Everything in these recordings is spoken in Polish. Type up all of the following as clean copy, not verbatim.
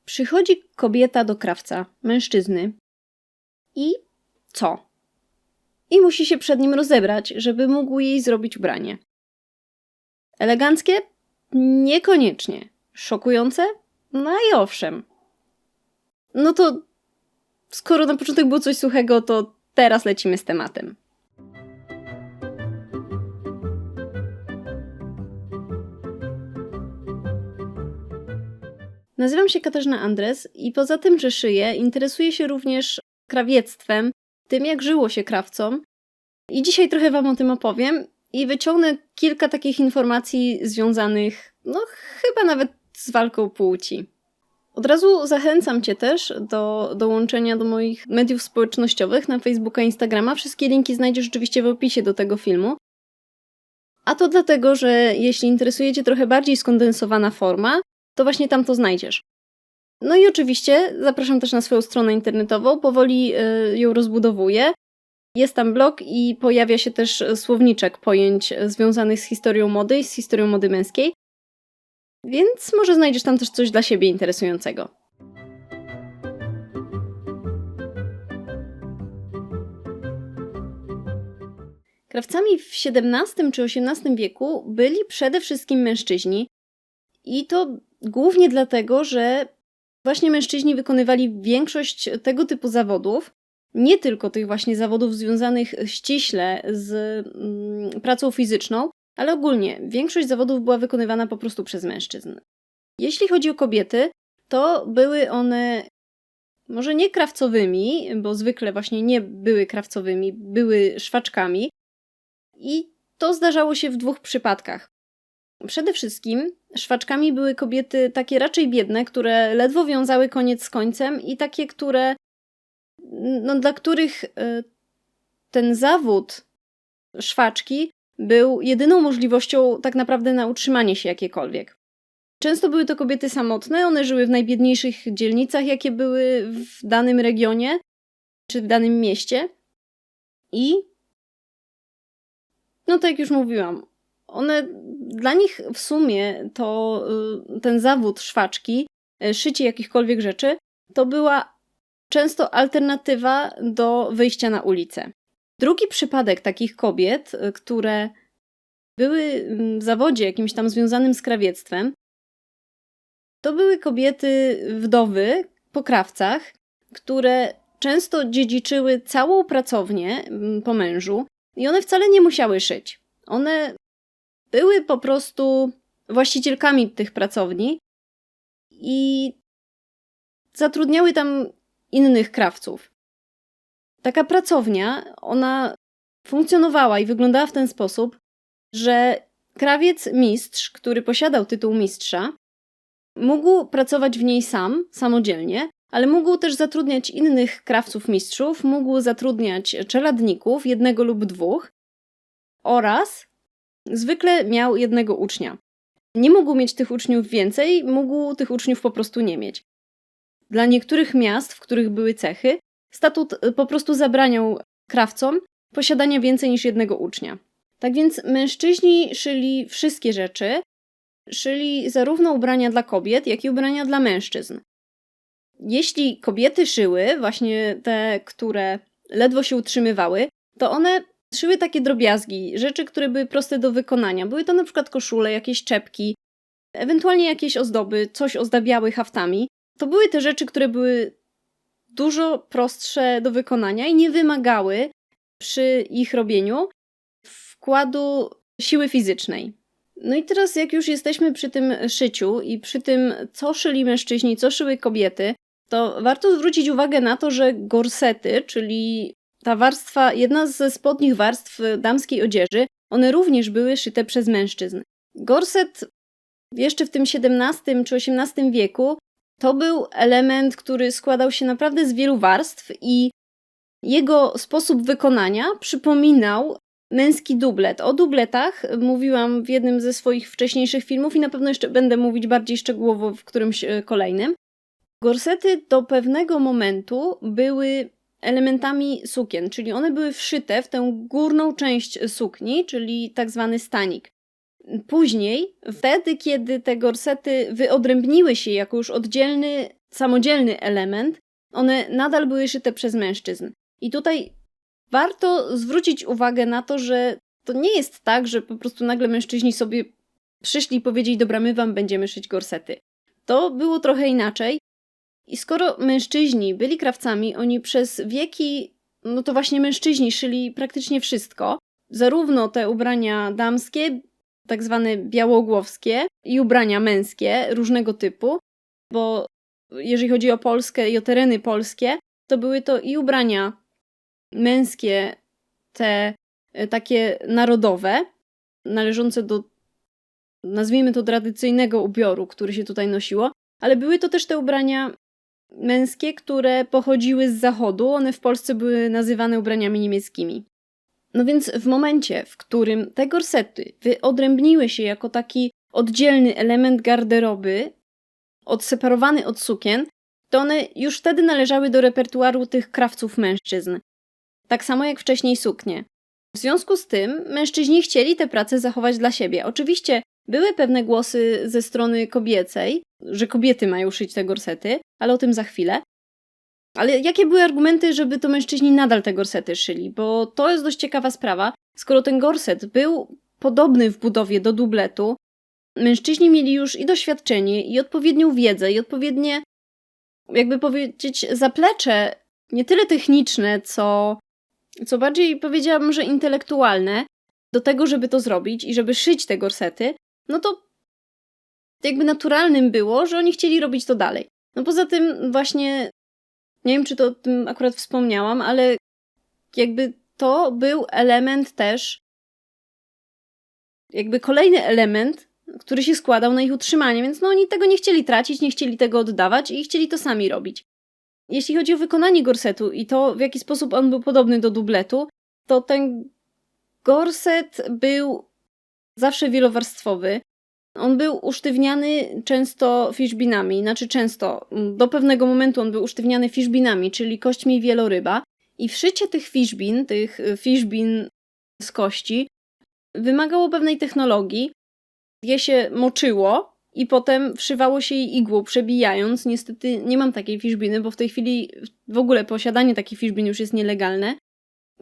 Przychodzi kobieta do krawca, mężczyzny. I co? I musi się przed nim rozebrać, żeby mógł jej zrobić ubranie. Eleganckie? Niekoniecznie. Szokujące? No i owszem. No to skoro na początek było coś suchego, to teraz lecimy z tematem. Nazywam się Katarzyna Andres i poza tym, że szyję, interesuję się również krawiectwem, tym jak żyło się krawcom. I dzisiaj trochę wam o tym opowiem i wyciągnę kilka takich informacji związanych, chyba nawet z walką płci. Od razu zachęcam cię też do dołączenia do moich mediów społecznościowych na Facebooka i Instagrama. Wszystkie linki znajdziesz oczywiście w opisie do tego filmu. A to dlatego, że jeśli interesuje cię trochę bardziej skondensowana forma, to właśnie tam to znajdziesz. No i oczywiście zapraszam też na swoją stronę internetową, powoli ją rozbudowuję. Jest tam blog i pojawia się też słowniczek pojęć związanych z historią mody i z historią mody męskiej. Więc może znajdziesz tam też coś dla siebie interesującego. Krawcami w XVII czy XVIII wieku byli przede wszystkim mężczyźni i to głównie dlatego, że właśnie mężczyźni wykonywali większość tego typu zawodów, nie tylko tych właśnie zawodów związanych ściśle z pracą fizyczną, ale ogólnie większość zawodów była wykonywana po prostu przez mężczyzn. Jeśli chodzi o kobiety, to były one może nie krawcowymi, bo zwykle właśnie nie były krawcowymi, były szwaczkami i to zdarzało się w dwóch przypadkach. Przede wszystkim szwaczkami były kobiety takie raczej biedne, które ledwo wiązały koniec z końcem i takie, dla których ten zawód szwaczki był jedyną możliwością tak naprawdę na utrzymanie się jakiekolwiek. Często były to kobiety samotne, one żyły w najbiedniejszych dzielnicach, jakie były w danym regionie czy w danym mieście. I tak jak już mówiłam, dla nich w sumie to ten zawód szwaczki, szycie jakichkolwiek rzeczy, to była często alternatywa do wyjścia na ulicę. Drugi przypadek takich kobiet, które były w zawodzie jakimś tam związanym z krawiectwem, to były kobiety wdowy po krawcach, które często dziedziczyły całą pracownię po mężu i one wcale nie musiały szyć. One były po prostu właścicielkami tych pracowni i zatrudniały tam innych krawców. Taka pracownia, ona funkcjonowała i wyglądała w ten sposób, że krawiec-mistrz, który posiadał tytuł mistrza, mógł pracować w niej samodzielnie, ale mógł też zatrudniać innych krawców-mistrzów, mógł zatrudniać czeladników, 1 lub 2 oraz zwykle miał 1 ucznia. Nie mógł mieć tych uczniów więcej, mógł tych uczniów po prostu nie mieć. Dla niektórych miast, w których były cechy, statut po prostu zabraniał krawcom posiadania więcej niż 1 ucznia. Tak więc mężczyźni szyli wszystkie rzeczy, szyli zarówno ubrania dla kobiet, jak i ubrania dla mężczyzn. Jeśli kobiety szyły, właśnie te, które ledwo się utrzymywały, to one szyły takie drobiazgi, rzeczy, które były proste do wykonania. Były to na przykład koszule, jakieś czepki, ewentualnie jakieś ozdoby, coś ozdabiały haftami. To były te rzeczy, które były dużo prostsze do wykonania i nie wymagały przy ich robieniu wkładu siły fizycznej. No i teraz jak już jesteśmy przy tym szyciu i przy tym, co szyli mężczyźni, co szyły kobiety, to warto zwrócić uwagę na to, że gorsety, czyli ta warstwa, jedna ze spodnich warstw damskiej odzieży, one również były szyte przez mężczyzn. Gorset jeszcze w tym XVII czy XVIII wieku to był element, który składał się naprawdę z wielu warstw i jego sposób wykonania przypominał męski dublet. O dubletach mówiłam w jednym ze swoich wcześniejszych filmów i na pewno jeszcze będę mówić bardziej szczegółowo w którymś kolejnym. Gorsety do pewnego momentu były elementami sukien, czyli one były wszyte w tę górną część sukni, czyli tak zwany stanik. Później, wtedy kiedy te gorsety wyodrębniły się jako już oddzielny samodzielny element, one nadal były szyte przez mężczyzn. I tutaj warto zwrócić uwagę na to, że to nie jest tak, że po prostu nagle mężczyźni sobie przyszli i powiedzieli, dobra, my wam będziemy szyć gorsety. To było trochę inaczej. I skoro mężczyźni byli krawcami, oni przez wieki, no to właśnie mężczyźni szyli praktycznie wszystko. Zarówno te ubrania damskie, tak zwane białogłowskie, i ubrania męskie różnego typu, bo jeżeli chodzi o Polskę i o tereny polskie, to były to i ubrania męskie, te takie narodowe, należące do, nazwijmy to, tradycyjnego ubioru, który się tutaj nosiło, ale były to też te ubrania męskie, które pochodziły z zachodu. One w Polsce były nazywane ubraniami niemieckimi. No więc w momencie, w którym te gorsety wyodrębniły się jako taki oddzielny element garderoby, odseparowany od sukien, to one już wtedy należały do repertuaru tych krawców mężczyzn. Tak samo jak wcześniej suknie. W związku z tym mężczyźni chcieli tę pracę zachować dla siebie. Oczywiście były pewne głosy ze strony kobiecej, że kobiety mają szyć te gorsety, ale o tym za chwilę. Ale jakie były argumenty, żeby to mężczyźni nadal te gorsety szyli? Bo to jest dość ciekawa sprawa. Skoro ten gorset był podobny w budowie do dubletu, mężczyźni mieli już i doświadczenie, i odpowiednią wiedzę, i odpowiednie, jakby powiedzieć, zaplecze, nie tyle techniczne, co bardziej powiedziałabym, że intelektualne, do tego, żeby to zrobić i żeby szyć te gorsety, no to jakby naturalnym było, że oni chcieli robić to dalej. No poza tym właśnie, nie wiem, czy to o tym akurat wspomniałam, ale jakby to był element też, jakby kolejny element, który się składał na ich utrzymanie, więc no oni tego nie chcieli tracić, nie chcieli tego oddawać i chcieli to sami robić. Jeśli chodzi o wykonanie gorsetu i to, w jaki sposób on był podobny do dubletu, to ten gorset był zawsze wielowarstwowy. On był usztywniany często fiszbinami, do pewnego momentu on był usztywniany fiszbinami, czyli kośćmi wieloryba. I wszycie tych fiszbin z kości, wymagało pewnej technologii. Je się moczyło i potem wszywało się jej igłą, przebijając. Niestety nie mam takiej fiszbiny, bo w tej chwili w ogóle posiadanie takich fiszbin już jest nielegalne.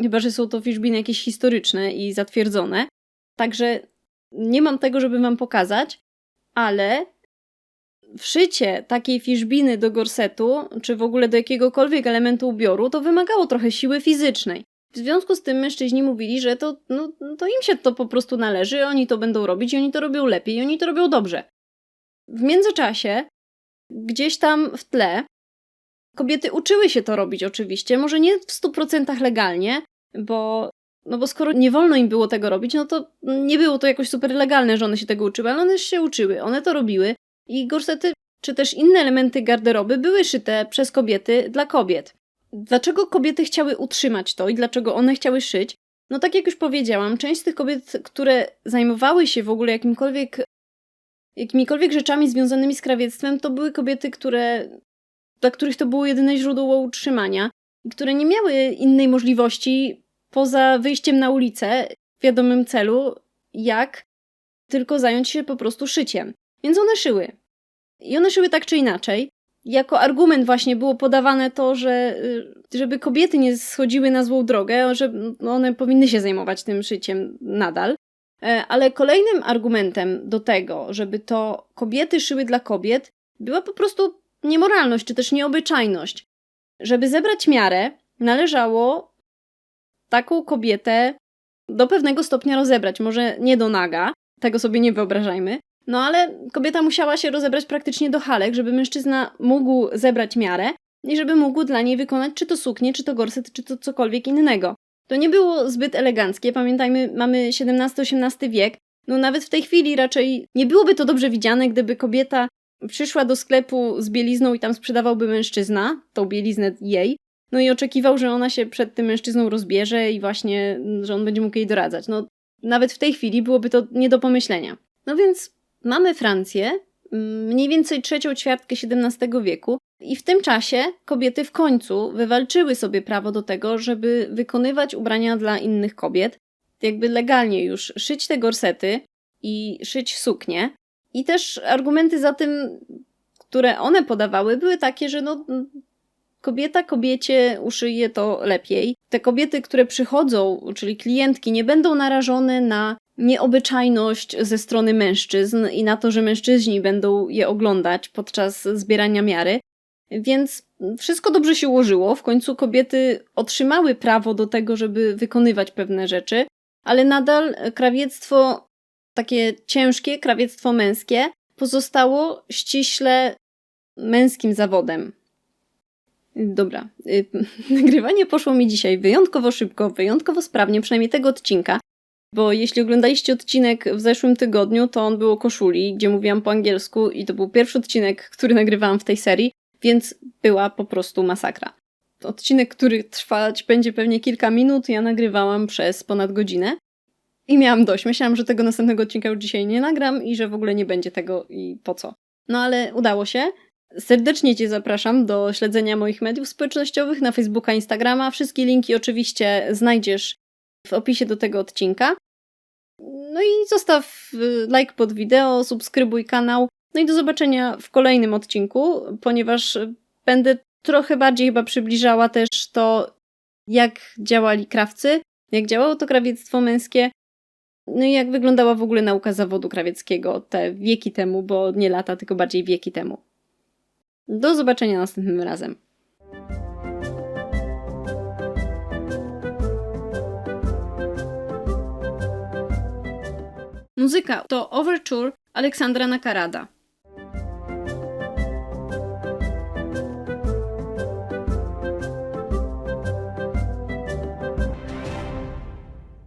Chyba że są to fiszbiny jakieś historyczne i zatwierdzone. Także nie mam tego, żeby wam pokazać, ale wszycie takiej fiszbiny do gorsetu, czy w ogóle do jakiegokolwiek elementu ubioru, to wymagało trochę siły fizycznej. W związku z tym mężczyźni mówili, że to im się to po prostu należy, oni to będą robić i oni to robią lepiej i oni to robią dobrze. W międzyczasie, gdzieś tam w tle, kobiety uczyły się to robić oczywiście, może nie w 100% legalnie, bo skoro nie wolno im było tego robić, no to nie było to jakoś super legalne, że one się tego uczyły, ale one się uczyły, one to robiły i gorsety, czy też inne elementy garderoby były szyte przez kobiety dla kobiet. Dlaczego kobiety chciały utrzymać to i dlaczego one chciały szyć? No tak jak już powiedziałam, część z tych kobiet, które zajmowały się w ogóle jakimikolwiek rzeczami związanymi z krawiectwem, to były kobiety, dla których to było jedyne źródło utrzymania i które nie miały innej możliwości poza wyjściem na ulicę w wiadomym celu, jak tylko zająć się po prostu szyciem. Więc one szyły. I one szyły tak czy inaczej. Jako argument właśnie było podawane to, że żeby kobiety nie schodziły na złą drogę, że one powinny się zajmować tym szyciem nadal. Ale kolejnym argumentem do tego, żeby to kobiety szyły dla kobiet, była po prostu niemoralność, czy też nieobyczajność. Żeby zebrać miarę, należało taką kobietę do pewnego stopnia rozebrać. Może nie do naga, tego sobie nie wyobrażajmy. No ale kobieta musiała się rozebrać praktycznie do halek, żeby mężczyzna mógł zebrać miarę i żeby mógł dla niej wykonać czy to suknię, czy to gorset, czy to cokolwiek innego. To nie było zbyt eleganckie. Pamiętajmy, mamy XVII-XVIII wiek. No nawet w tej chwili raczej nie byłoby to dobrze widziane, gdyby kobieta przyszła do sklepu z bielizną i tam sprzedawałby mężczyzna, tą bieliznę jej, no i oczekiwał, że ona się przed tym mężczyzną rozbierze i właśnie, że on będzie mógł jej doradzać. No nawet w tej chwili byłoby to nie do pomyślenia. No więc mamy Francję, mniej więcej trzecią ćwiartkę XVII wieku i w tym czasie kobiety w końcu wywalczyły sobie prawo do tego, żeby wykonywać ubrania dla innych kobiet, jakby legalnie już szyć te gorsety i szyć suknie. I też argumenty za tym, które one podawały, były takie, że kobieta kobiecie uszyje to lepiej. Te kobiety, które przychodzą, czyli klientki, nie będą narażone na nieobyczajność ze strony mężczyzn i na to, że mężczyźni będą je oglądać podczas zbierania miary. Więc wszystko dobrze się ułożyło. W końcu kobiety otrzymały prawo do tego, żeby wykonywać pewne rzeczy, ale nadal krawiectwo, takie ciężkie krawiectwo męskie, pozostało ściśle męskim zawodem. Dobra, nagrywanie poszło mi dzisiaj wyjątkowo szybko, wyjątkowo sprawnie, przynajmniej tego odcinka, bo jeśli oglądaliście odcinek w zeszłym tygodniu, to on był o koszuli, gdzie mówiłam po angielsku i to był pierwszy odcinek, który nagrywałam w tej serii, więc była po prostu masakra. Odcinek, który trwać będzie pewnie kilka minut, ja nagrywałam przez ponad godzinę i miałam dość. Myślałam, że tego następnego odcinka już dzisiaj nie nagram i że w ogóle nie będzie tego i po co. No ale udało się. Serdecznie Cię zapraszam do śledzenia moich mediów społecznościowych na Facebooka, Instagrama. Wszystkie linki oczywiście znajdziesz w opisie do tego odcinka. No i zostaw like pod wideo, subskrybuj kanał. No i do zobaczenia w kolejnym odcinku, ponieważ będę trochę bardziej chyba przybliżała też to, jak działali krawcy, jak działało to krawiectwo męskie, no i jak wyglądała w ogóle nauka zawodu krawieckiego te wieki temu, bo nie lata, tylko bardziej wieki temu. Do zobaczenia następnym razem. Muzyka to Overture Aleksandra Nakarada.